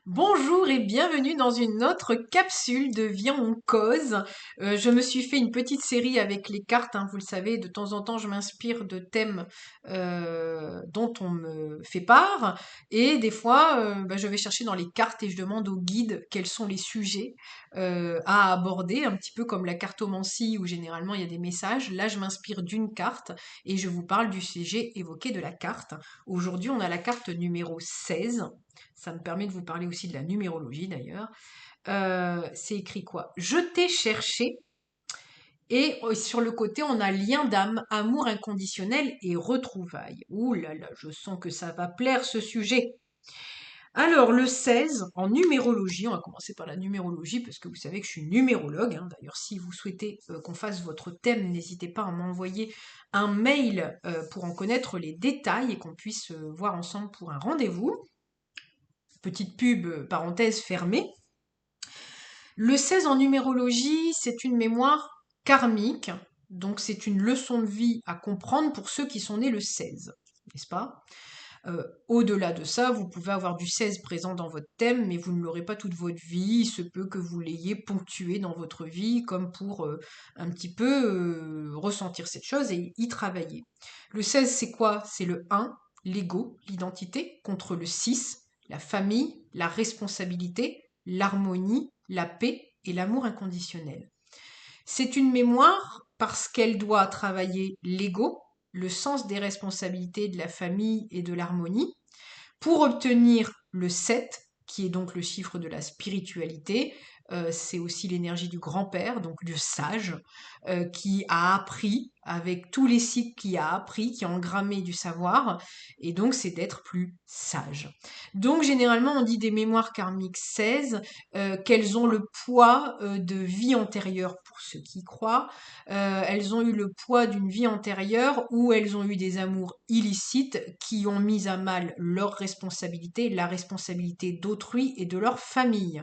Bonjour et bienvenue dans une autre capsule de Viens on cause. Je me suis fait une petite série avec les cartes, hein, vous le savez, de temps en temps je m'inspire de thèmes dont on me fait part et des fois je vais chercher dans les cartes et je demande au guide quels sont les sujets à aborder, un petit peu comme la cartomancie où généralement il y a des messages. Là je m'inspire d'une carte et je vous parle du sujet évoqué de la carte. Aujourd'hui on a la carte numéro 16. Ça me permet de vous parler aussi de la numérologie d'ailleurs. C'est écrit quoi? Je t'ai cherché. Et sur le côté, on a lien d'âme, amour inconditionnel et retrouvailles. Ouh là là, je sens que ça va plaire ce sujet. Alors, le 16, en numérologie, on va commencer par la numérologie, parce que vous savez que je suis numérologue, hein. D'ailleurs, si vous souhaitez qu'on fasse votre thème, n'hésitez pas à m'envoyer un mail pour en connaître les détails et qu'on puisse voir ensemble pour un rendez-vous. Petite pub, parenthèse fermée. Le 16 en numérologie, c'est une mémoire karmique, donc c'est une leçon de vie à comprendre pour ceux qui sont nés le 16, n'est-ce pas? Au-delà de ça, vous pouvez avoir du 16 présent dans votre thème, mais vous ne l'aurez pas toute votre vie. Il se peut que vous l'ayez ponctué dans votre vie, comme pour un petit peu ressentir cette chose et y travailler. Le 16, c'est quoi? C'est le 1, l'ego, l'identité, contre le 6, la famille, la responsabilité, l'harmonie, la paix et l'amour inconditionnel. C'est une mémoire parce qu'elle doit travailler l'ego, le sens des responsabilités de la famille et de l'harmonie, pour obtenir le 7, qui est donc le chiffre de la spiritualité. C'est aussi l'énergie du grand-père, donc du sage, qui a appris, avec tous les cycles qui a appris, qui a engrammé du savoir, et donc c'est d'être plus sage. Donc généralement on dit des mémoires karmiques 16, qu'elles ont le poids de vie antérieure pour ceux qui croient. Elles ont eu le poids d'une vie antérieure où elles ont eu des amours illicites qui ont mis à mal leur responsabilité, la responsabilité d'autrui et de leur famille.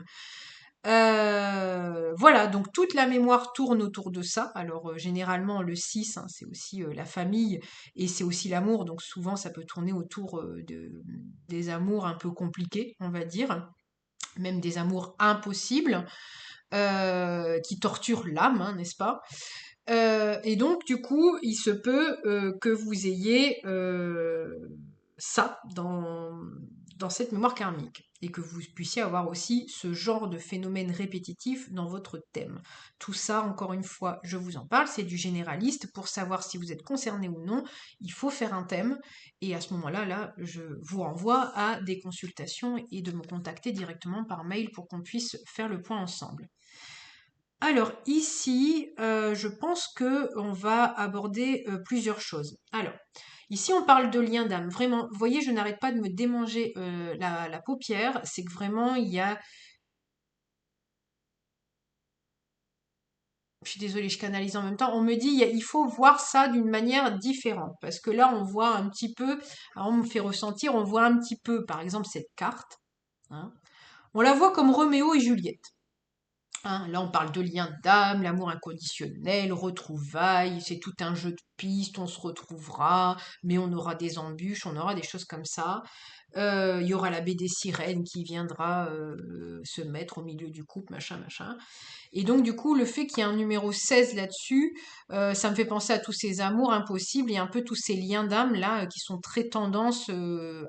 Voilà, donc toute la mémoire tourne autour de ça. Alors généralement le 6, hein, c'est aussi la famille et c'est aussi l'amour, donc souvent ça peut tourner autour des amours un peu compliqués, on va dire, même des amours impossibles, qui torturent l'âme, hein, n'est-ce pas? Et donc, du coup, il se peut que vous ayez ça dans cette mémoire karmique et que vous puissiez avoir aussi ce genre de phénomène répétitif dans votre thème. Tout ça, encore une fois, je vous en parle, c'est du généraliste. Pour savoir si vous êtes concerné ou non, il faut faire un thème et à ce moment-là, là, je vous renvoie à des consultations et de me contacter directement par mail pour qu'on puisse faire le point ensemble. Alors ici, je pense que on va aborder plusieurs choses. Alors, ici on parle de lien d'âme. Vraiment, vous voyez, je n'arrête pas de me démanger la paupière. C'est que vraiment, il y a... Je suis désolée, je canalise en même temps. On me dit, il faut voir ça d'une manière différente. Parce que là, on voit un petit peu, alors on me fait ressentir, on voit un petit peu, par exemple, cette carte, hein. On la voit comme Roméo et Juliette. Hein, là, on parle de lien d'âme, l'amour inconditionnel, retrouvailles, c'est tout un jeu de pistes, on se retrouvera, mais on aura des embûches, on aura des choses comme ça. Il y aura la baie des sirènes qui viendra se mettre au milieu du couple, machin, machin. Et donc, du coup, le fait qu'il y ait un numéro 16 là-dessus, ça me fait penser à tous ces amours impossibles et un peu tous ces liens d'âme là qui sont très tendance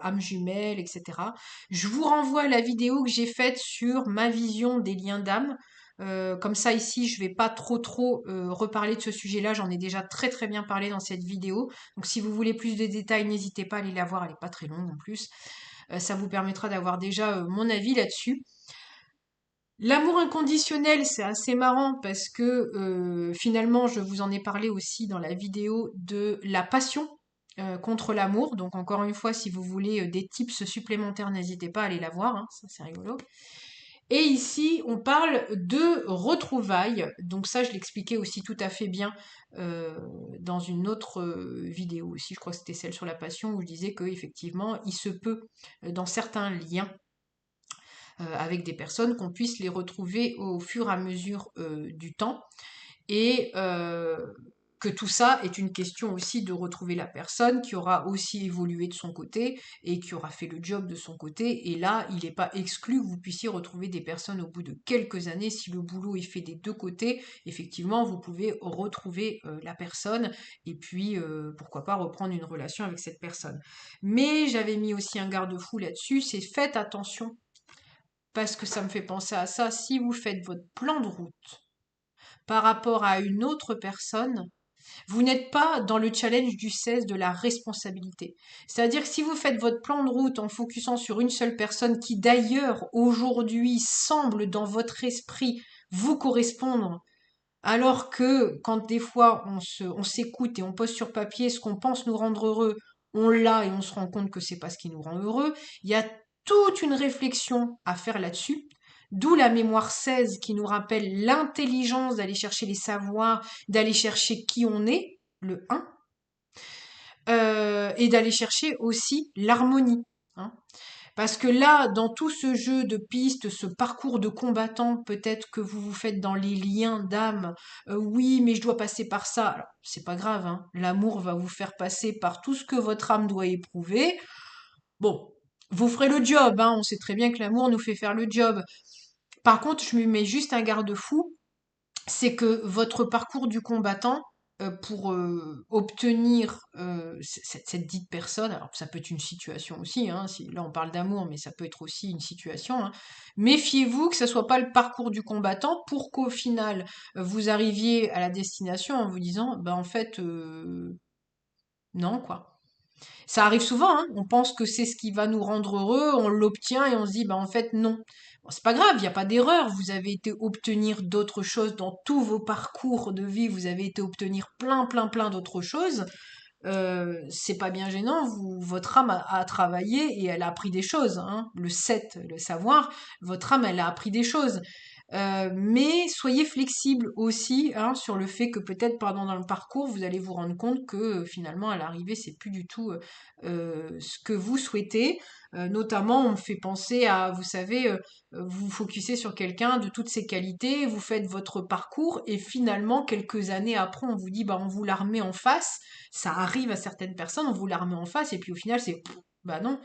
âme jumelle, etc. Je vous renvoie à la vidéo que j'ai faite sur ma vision des liens d'âme. Comme ça ici, je vais pas trop reparler de ce sujet-là. J'en ai déjà très bien parlé dans cette vidéo. Donc si vous voulez plus de détails, n'hésitez pas à aller la voir. Elle est pas très longue en plus. Ça vous permettra d'avoir déjà mon avis là-dessus. L'amour inconditionnel, c'est assez marrant parce que finalement, je vous en ai parlé aussi dans la vidéo de la passion contre l'amour. Donc encore une fois, si vous voulez des tips supplémentaires, n'hésitez pas à aller la voir, hein, ça c'est rigolo. Et ici, on parle de retrouvailles. Donc ça, je l'expliquais aussi tout à fait bien dans une autre vidéo aussi. Je crois que c'était celle sur la passion où je disais que effectivement, il se peut dans certains liens avec des personnes qu'on puisse les retrouver au fur et à mesure du temps. Et que tout ça est une question aussi de retrouver la personne qui aura aussi évolué de son côté et qui aura fait le job de son côté. Et là, il n'est pas exclu que vous puissiez retrouver des personnes au bout de quelques années. Si le boulot est fait des deux côtés, effectivement, vous pouvez retrouver la personne et puis pourquoi pas reprendre une relation avec cette personne. Mais j'avais mis aussi un garde-fou là-dessus, c'est faites attention parce que ça me fait penser à ça. Si vous faites votre plan de route par rapport à une autre personne, vous n'êtes pas dans le challenge du 16 de la responsabilité. C'est-à-dire que si vous faites votre plan de route en focusant sur une seule personne qui d'ailleurs aujourd'hui semble dans votre esprit vous correspondre, alors que quand des fois on s'écoute et on pose sur papier ce qu'on pense nous rendre heureux, on l'a et on se rend compte que c'est pas ce qui nous rend heureux, il y a toute une réflexion à faire là-dessus. D'où la mémoire 16 qui nous rappelle l'intelligence d'aller chercher les savoirs, d'aller chercher qui on est, le 1, et d'aller chercher aussi l'harmonie, hein. Parce que là, dans tout ce jeu de pistes, ce parcours de combattant, peut-être que vous vous faites dans les liens d'âme. Oui, mais je dois passer par ça. Alors, c'est pas grave, hein. L'amour va vous faire passer par tout ce que votre âme doit éprouver. Bon, vous ferez le job, hein. On sait très bien que l'amour nous fait faire le job. Par contre, je me mets juste un garde-fou, c'est que votre parcours du combattant, pour obtenir cette dite personne, alors ça peut être une situation aussi, hein, si, là on parle d'amour, mais ça peut être aussi une situation, hein. Méfiez-vous que ce soit pas le parcours du combattant pour qu'au final vous arriviez à la destination en vous disant, bah en fait, non quoi. Ça arrive souvent, hein. On pense que c'est ce qui va nous rendre heureux, on l'obtient et on se dit, bah en fait non. Bon, c'est pas grave, il n'y a pas d'erreur. Vous avez été obtenir d'autres choses dans tous vos parcours de vie, vous avez été obtenir plein d'autres choses. C'est pas bien gênant, votre âme a travaillé et elle a appris des choses, hein. Le 7, le savoir, votre âme, elle a appris des choses. Mais soyez flexible aussi, hein, sur le fait que peut-être pendant dans le parcours, vous allez vous rendre compte que finalement à l'arrivée, c'est plus du tout ce que vous souhaitez. Notamment, on me fait penser à, vous savez, vous vous focussez sur quelqu'un de toutes ses qualités, vous faites votre parcours et finalement, quelques années après, on vous dit, bah, on vous la remet en face. Ça arrive à certaines personnes, on vous la remet en face et puis au final, c'est, pff, bah non,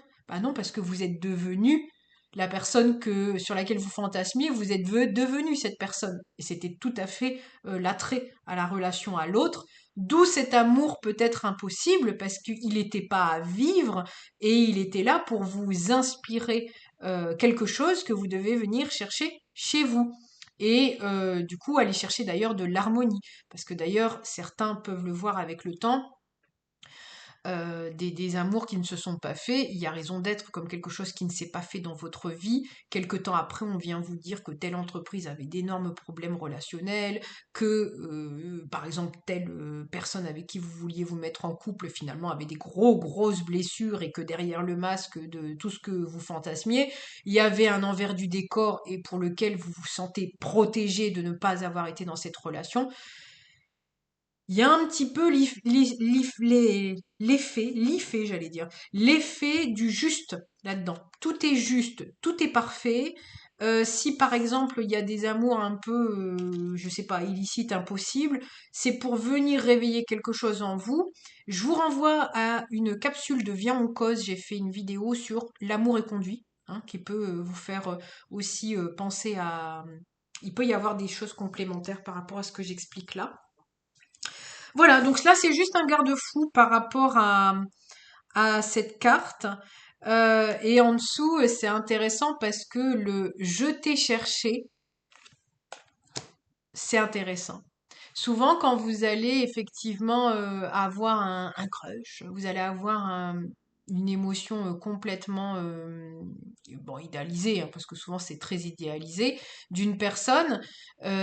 parce que vous êtes devenu la personne sur laquelle vous fantasmiez, vous êtes devenu cette personne. Et c'était tout à fait l'attrait à la relation à l'autre. D'où cet amour peut-être impossible, parce qu'il n'était pas à vivre et il était là pour vous inspirer quelque chose que vous devez venir chercher chez vous. Et du coup, aller chercher d'ailleurs de l'harmonie. Parce que d'ailleurs, certains peuvent le voir avec le temps, des amours qui ne se sont pas faits, il y a raison d'être comme quelque chose qui ne s'est pas fait dans votre vie. Quelque temps après, on vient vous dire que telle entreprise avait d'énormes problèmes relationnels, que par exemple telle personne avec qui vous vouliez vous mettre en couple finalement avait des grosses blessures et que derrière le masque de tout ce que vous fantasmiez, il y avait un envers du décor et pour lequel vous vous sentez protégé de ne pas avoir été dans cette relation. Il y a un petit peu l'effet, j'allais dire, l'effet du juste là-dedans. Tout est juste, tout est parfait. Si par exemple il y a des amours un peu, je sais pas, illicites, impossibles, c'est pour venir réveiller quelque chose en vous. Je vous renvoie à une capsule de Viens on cause. J'ai fait une vidéo sur l'amour est conduit, hein, qui peut vous faire aussi penser à. Il peut y avoir des choses complémentaires par rapport à ce que j'explique là. Voilà, donc là c'est juste un garde-fou par rapport à cette carte. Et en dessous, c'est intéressant parce que le je t'ai cherché, c'est intéressant. Souvent, quand vous allez effectivement avoir un crush, vous allez avoir une émotion complètement bon, idéalisée, hein, parce que souvent c'est très idéalisé, d'une personne,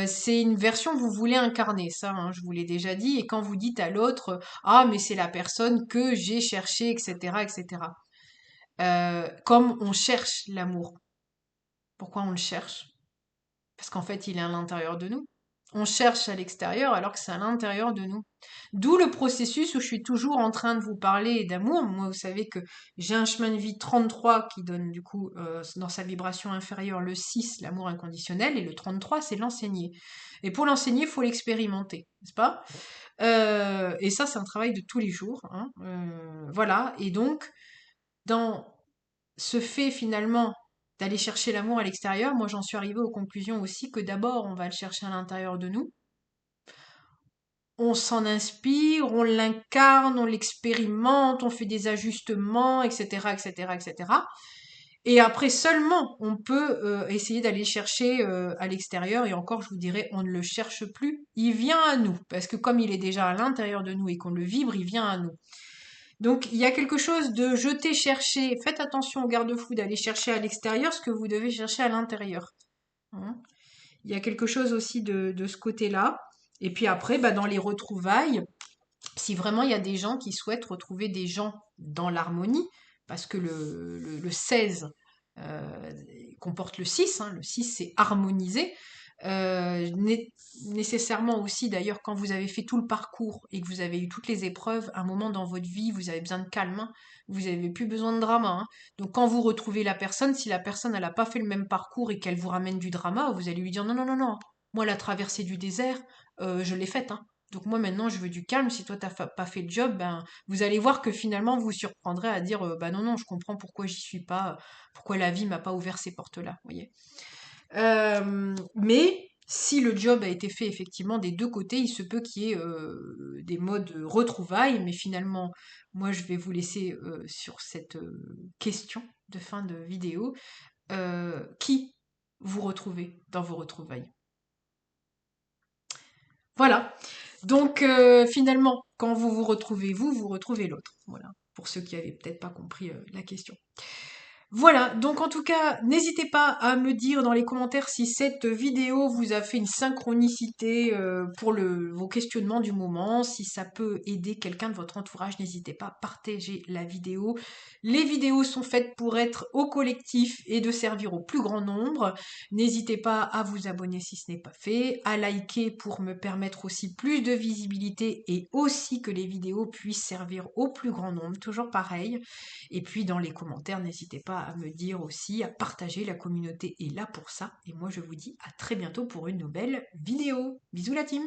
c'est une version que vous voulez incarner, ça, hein, je vous l'ai déjà dit, et quand vous dites à l'autre, ah, mais c'est la personne que j'ai cherchée, etc., etc. Comme on cherche l'amour. Pourquoi on le cherche? Parce qu'en fait, il est à l'intérieur de nous. on cherche à l'extérieur alors que c'est à l'intérieur de nous. D'où le processus où je suis toujours en train de vous parler d'amour. Moi, vous savez que j'ai un chemin de vie 33 qui donne du coup dans sa vibration inférieure le 6, l'amour inconditionnel, et le 33, c'est l'enseigner. Et pour l'enseigner, il faut l'expérimenter, n'est-ce pas? Et ça, c'est un travail de tous les jours, hein. Voilà, et donc, dans ce fait finalement d'aller chercher l'amour à l'extérieur, moi j'en suis arrivée aux conclusions aussi que d'abord on va le chercher à l'intérieur de nous, on s'en inspire, on l'incarne, on l'expérimente, on fait des ajustements, etc., etc., etc. Et après seulement, on peut essayer d'aller chercher à l'extérieur. Et encore, je vous dirais, on ne le cherche plus. Il vient à nous, parce que comme il est déjà à l'intérieur de nous et qu'on le vibre, il vient à nous. Donc il y a quelque chose de jeter, chercher. Faites attention au garde-fou d'aller chercher à l'extérieur ce que vous devez chercher à l'intérieur. Hein. Il y a quelque chose aussi de ce côté-là. Et puis après, bah, dans les retrouvailles, si vraiment il y a des gens qui souhaitent retrouver des gens dans l'harmonie, parce que le 16 comporte le 6, hein, le 6 c'est harmoniser, nécessairement aussi d'ailleurs quand vous avez fait tout le parcours et que vous avez eu toutes les épreuves, un moment dans votre vie vous avez besoin de calme, hein, vous n'avez plus besoin de drama. Hein. Donc quand vous retrouvez la personne, si la personne elle n'a pas fait le même parcours et qu'elle vous ramène du drama, vous allez lui dire non non non non, moi la traversée du désert, je l'ai faite. Hein. Donc moi maintenant je veux du calme, si toi pas fait le job, ben vous allez voir que finalement vous vous surprendrez à dire bah non non je comprends pourquoi j'y suis pas, pourquoi la vie m'a pas ouvert ces portes-là, vous voyez. Mais si le job a été fait effectivement des deux côtés, il se peut qu'il y ait des modes retrouvailles, mais finalement moi je vais vous laisser sur cette question de fin de vidéo. Qui vous retrouvez dans vos retrouvailles? Voilà. Donc finalement, quand vous vous retrouvez vous retrouvez l'autre. Voilà. Pour ceux qui avaient peut-être pas compris la question. Voilà, donc en tout cas, n'hésitez pas à me dire dans les commentaires si cette vidéo vous a fait une synchronicité pour vos questionnements du moment, si ça peut aider quelqu'un de votre entourage, n'hésitez pas à partager la vidéo. Les vidéos sont faites pour être au collectif et de servir au plus grand nombre. N'hésitez pas à vous abonner si ce n'est pas fait, à liker pour me permettre aussi plus de visibilité et aussi que les vidéos puissent servir au plus grand nombre, toujours pareil. Et puis dans les commentaires, n'hésitez pas à me dire aussi, à partager, la communauté est là pour ça. Et moi je vous dis à très bientôt pour une nouvelle vidéo. Bisous la team!